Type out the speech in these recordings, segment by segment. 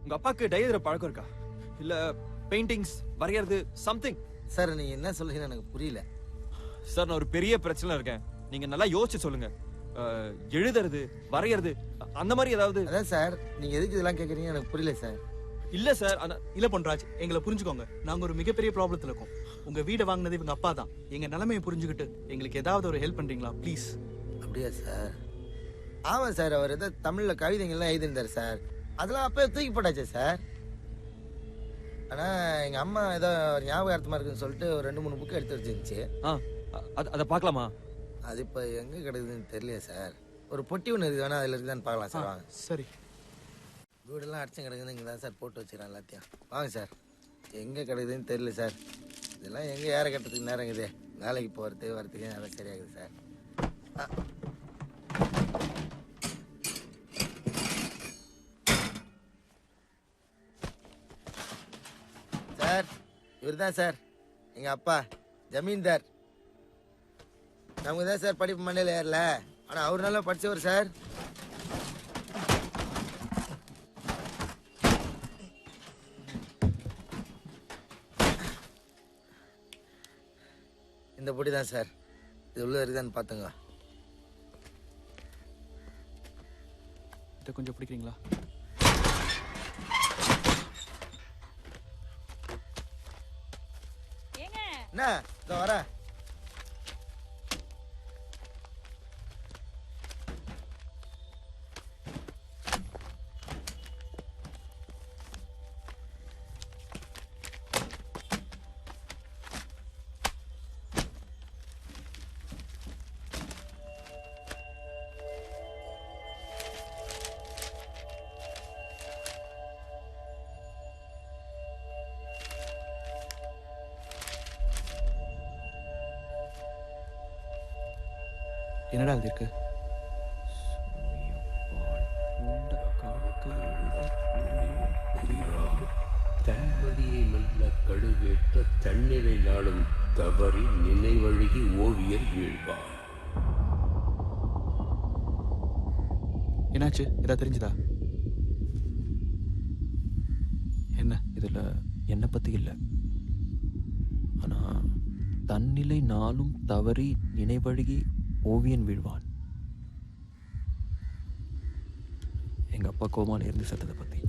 உங்க அப்பாக்கு டை எழுதுற பழக்கம் இருக்கா? இல்ல பெயிண்டிங்ஸ் வரையறது சம்திங்? சார் நீங்க என்ன சொல்றீங்கன்னு எனக்கு புரியல. சார் நான் ஒரு பெரிய பிரச்சனை இருக்கேன், நீங்க நல்லா யோசிச்சு சொல்லுங்க. எழுதுறது வரையறது அந்த மாதிரி ஏதாவது? அதான் சார் நீங்க எதுக்கு இதெல்லாம் கேக்குறீங்க எனக்கு புரியல சார். இல்ல சார் இல்ல பொன்ராஜ், எங்களை புரிஞ்சுக்கோங்க. நாங்க ஒரு மிகப்பெரிய ப்ராப்ளத்துல இருக்கோம். உங்க வீடை வாங்கினது இவங்க அப்பா தான். எங்க நிலைமையை புரிஞ்சுக்கிட்டு எங்களுக்கு ஏதாவது ஒரு ஹெல்ப் பண்றீங்களா ப்ளீஸ்? அப்படியா சார்? ஆமா சார், அவர் ஏதோ தமிழ்ல கவிதைகள்லாம் எழுதியிருந்தார் சார். அதெல்லாம் அப்பவே தூக்கி போட்டாச்சு சார். ஆனா எங்க அம்மா ஏதோ ஞாபகார்த்தமா இருக்குன்னு சொல்லிட்டு ஒரு 2-3 புக்கு எடுத்து வச்சிருந்துச்சு. அதை பார்க்கலாமா? அது இப்ப எங்க கிடக்குதுன்னு தெரியல சார். ஒரு பொட்டி ஒன்று இருக்கு, வேணா அதுல இருக்குதான்னு பார்க்கலாம் சார். வாங்க. சரி. வீடெல்லாம் அடிச்சு கிடக்குது, இங்கே தான் சார் போட்டு வச்சுக்கிறேன் எல்லாத்தையும். வாங்க சார். எங்கே கிடக்குதுன்னு தெரியல சார். இதெல்லாம் எங்கே ஏற கட்டுறதுக்கு நேரம் இருக்குது. வேலைக்கு போகிறது வரதுக்கு அதெல்லாம் சரியாகுது சார். சார் இவர் தான் சார் எங்கள் அப்பா, ஜமீன்தார். நமக்கு தான் சார் படிப்பு மண்டையில் ஏறல, ஆனால் அவர் நல்லா படித்தவர் சார். இந்த பொடி தான் சார். இது உள்ள இருக்குதான்னு பார்த்துங்க. இதை கொஞ்சம் பிடிக்கிறீங்களா? என்ன இதோ வரேன். என்னடா இது இருக்கு? தன்மதியை மெல்ல கழுவேற்ற தண்ணீரை நாளும் தவறி நினைவழுகி ஓவியர் வீழ்வார். என்னாச்சு? ஏதாவது தெரிஞ்சுதா? என்ன? இதுல என்னை பத்தி இல்லை, ஆனா தன்னிலை நாளும் தவறி நினைவழுகி ஓவியன் வீழ்வான். எங்க அப்பா கோமால இருந்து செத்ததை பத்தி.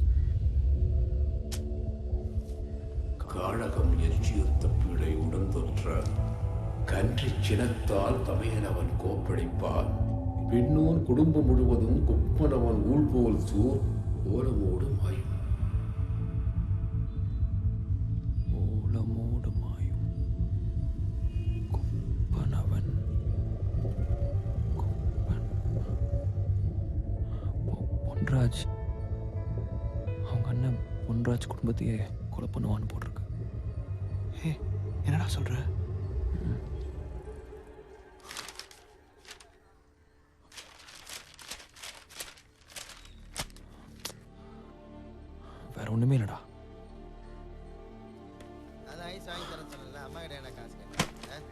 காழகம் எரிச்சியுத்த பிழை உடந்தொற்ற கன்றி சினத்தால் தமையனவன் கோப்படைப்பான். பின்னோர் குடும்பம் முழுவதும் குப்பனவன் ஊழ்போல் சூர் ஓலமோடு மாயும். ஓலமோடு மாயும் குப்பனவன். பொன்ராஜ், அவங்க அண்ணன் பொன்ராஜ் குடும்பத்தையே கொலை பண்ணுவான்னு போட்டிருக்கு. என்னடா சொல்ற? வேற ஒண்ணுமே இல்லடா. அதான் ஐஸ் வாங்கி தரேன் சொன்னல, அம்மா கிட்ட என்ன காசு கேட்டேன்.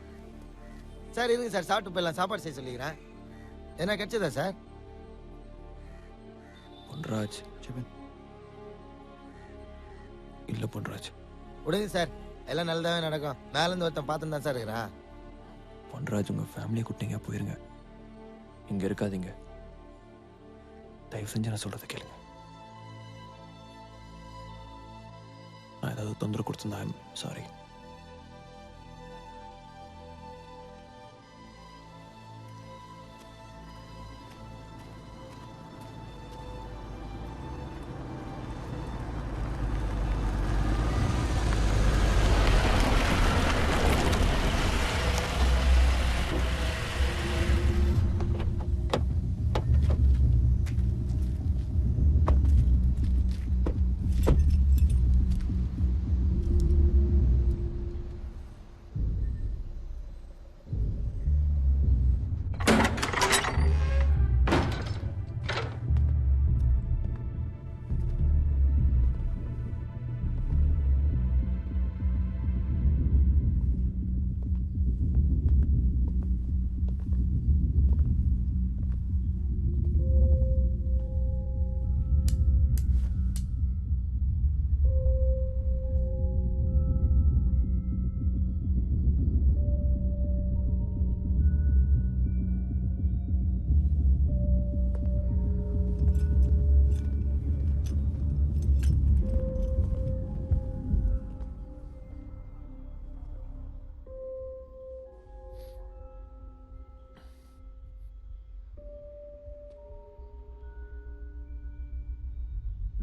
சார் இருங்க சார், சாப்பிட்டு போயிடலாம். சாப்பாடு செய்ய சொல்லிக்கிறேன். என்ன கிடைச்சதா சார்? பொன்ராஜ் இல்ல பொன்ராஜ். விடுங்க சார், எல்லாம் நல்லதாவே நடக்கும். மேலேருந்து ஒருத்தன் பார்த்துன்னு தான் சார் இருக்கிறான். பொன்ராஜ், உங்க ஃபேமிலியை கூட்டிங்க போயிருங்க, இங்க இருக்காதீங்க. தயவு செஞ்சு நான் சொல்றதை கேளுங்க. நான் ஏதாவது தொந்தரவு கொடுத்திருந்தா சாரி.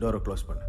டோரை க்ளோஸ் பண்ணு.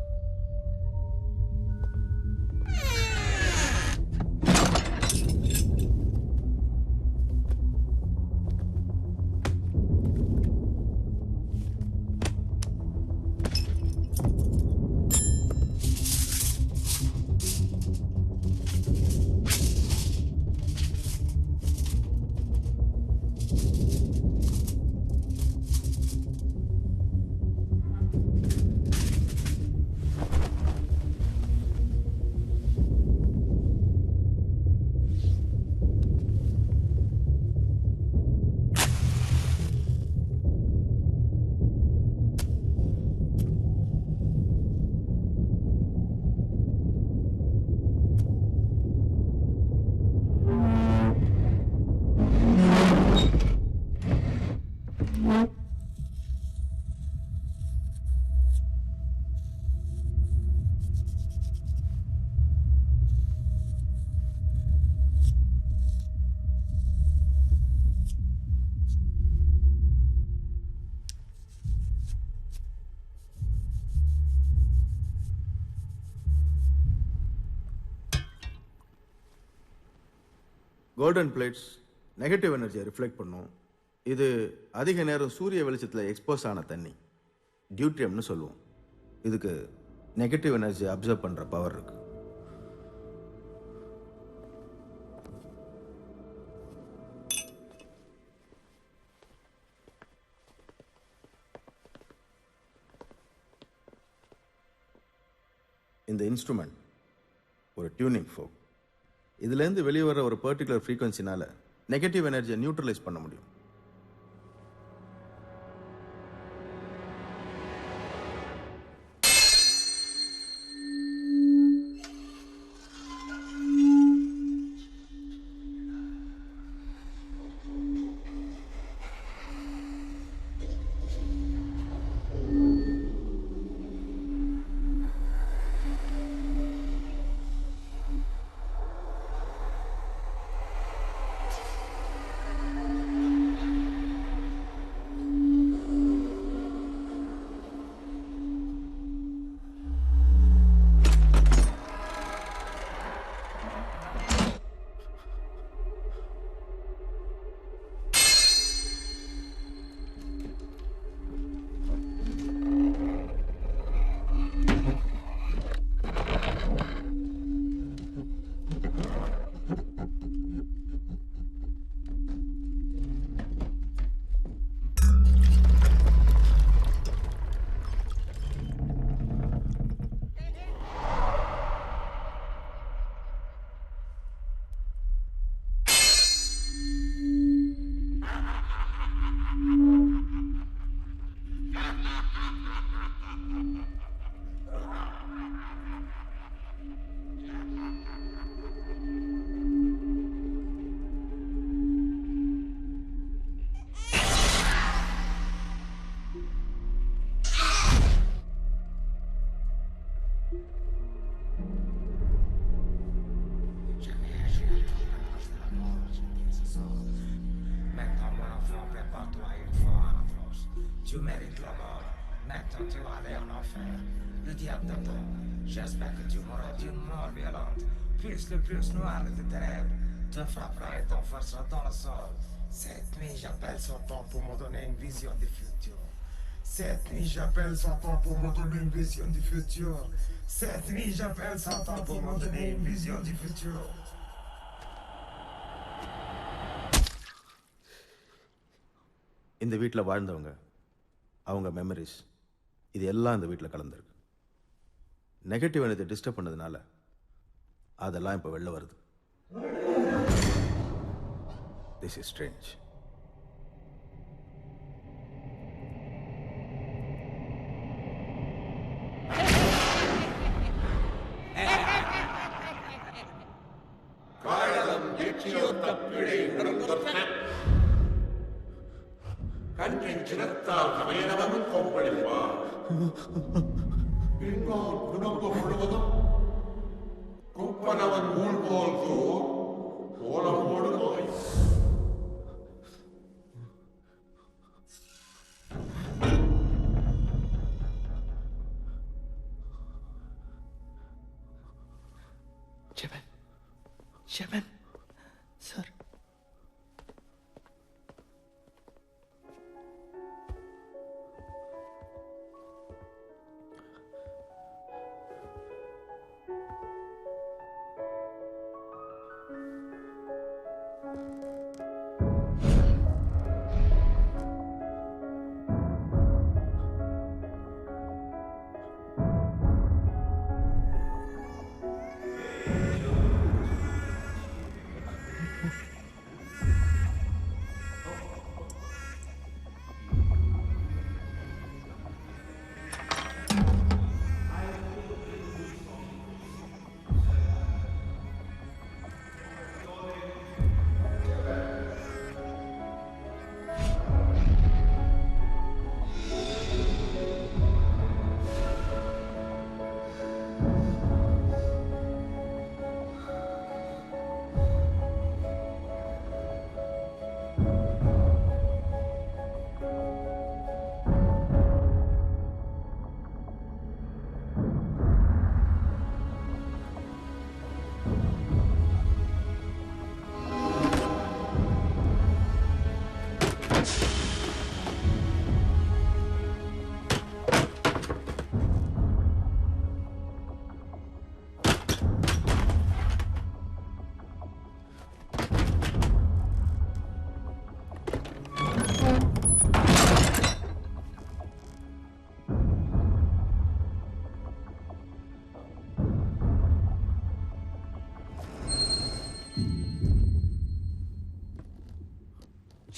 கோல்டன் பிளேட்ஸ் நெகட்டிவ் எனர்ஜியை ரிஃப்ளெக்ட் பண்ணும். இது அதிக நேரம் சூரிய வெளிச்சத்தில் எக்ஸ்போஸ் ஆன தண்ணி, டியூட்ரியம்னு சொல்லுவோம். இதுக்கு நெகட்டிவ் எனர்ஜியை அப்சர்வ் பண்ணுற பவர் இருக்கு. இந்த இன்ஸ்ட்ருமெண்ட் ஒரு டியூனிங் ஃபோக். இதுலேருந்து வெளியே வர ஒரு பர்டிகுலர் ஃப்ரீக்வன்சினால நெகட்டிவ் எனர்ஜியை நியூட்ரலைஸ் பண்ண முடியும். Tu mérites la mort. Maintenant tu vas aller en enfer. Le diable t'attend. J'espère que tu mourras d'une mort violente. Plus le plus noir de ténèbres te frappera et t'enfoncera dans le sol. Cette nuit j'appelle Satan pour me donner une vision du futur. Cette nuit j'appelle Satan pour me donner une vision du futur. Cette nuit j'appelle Satan pour me donner une vision du futur. இந்த வீட்டில் வாழ்ந்தவங்க, அவங்க memories, இது எல்லாம் இந்த வீட்டில் கலந்துருக்கு. Negative energy disturb பண்ணதுனால அதெல்லாம் இப்போ வெளில வருது. This is strange. கண்ணின் சினத்தால் சமயனவன் கோப்பளிப்பார். பின்னோர் குடும்பம் முழுவதும் குப்பனவன் ஊழ் போல் சோர் கோலமோடு நோய். Jeban Jeban sir.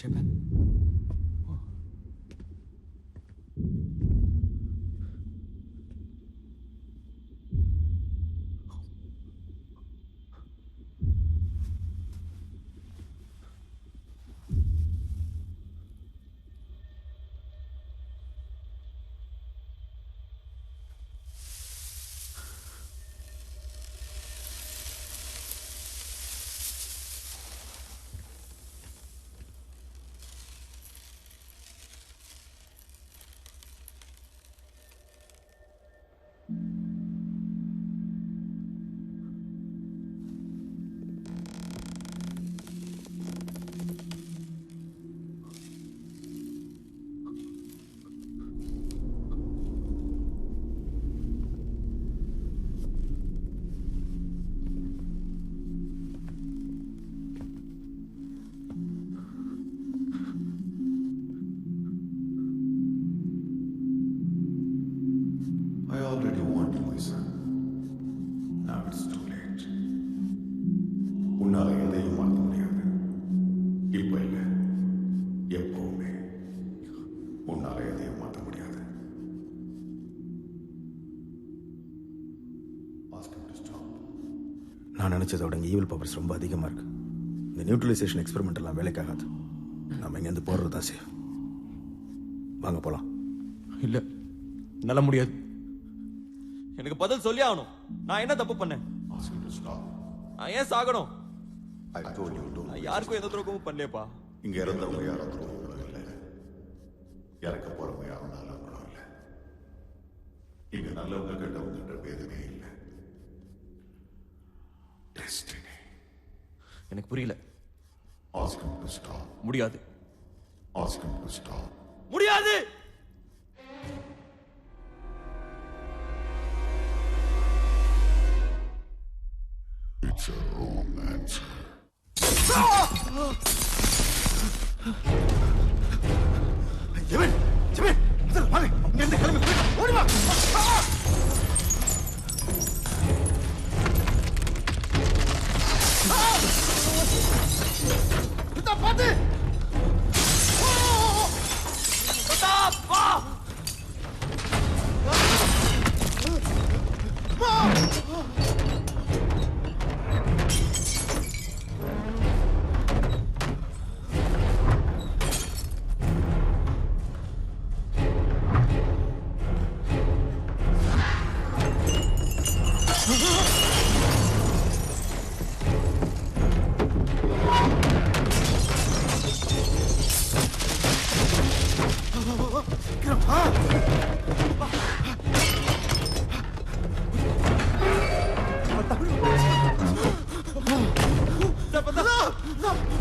Jeban I already warned you, my son. Now it's too late. உன்னால எதையும் மாற்ற முடியாது. இப்ப இல்ல, எப்பவுமே உன்னால எதையும் மாற்ற முடியாது. Ask him to stop. நான் நினைச்சதை விட இங்கே ஈவில் பவர்ஸ் ரொம்ப அதிகமாக இருக்கு. இந்த நியூட்ரலைசேஷன் எக்ஸ்பெரிமெண்ட் எல்லாம் வேலைக்காகாது. நம்ம இங்கேருந்து போடுறது தான் சேஃப். வாங்க போகலாம். இல்ல என்னால முடியாது. எனக்கு பதில் சொல்லி ஆகணும். நான் என்ன தப்பு பண்ணேன்? Ask him to stop. நான் ஏன் சாகணும்? I told you don't. நான் யாருக்கும் எந்த துரோகமும் பண்ணலையேப்பா. இங்க இறந்தவங்க யாரும் துரோகங்களும் இல்லை. இறக்க போறவங்க யாரும் நல்லவங்களும் இல்லை. இங்க நல்லவங்க கெட்டவங்கன்ற பேதமே இல்லை. Destiny. எனக்கு புரியல. Ask him to stop. முடியாது. Ask him to stop. முடியாது. It's a wrong answer. Jeban Jeban வாங்க இங்கேருந்து கிளம்பி போயிடலாம். ஓடி வா. பார்த்து சார்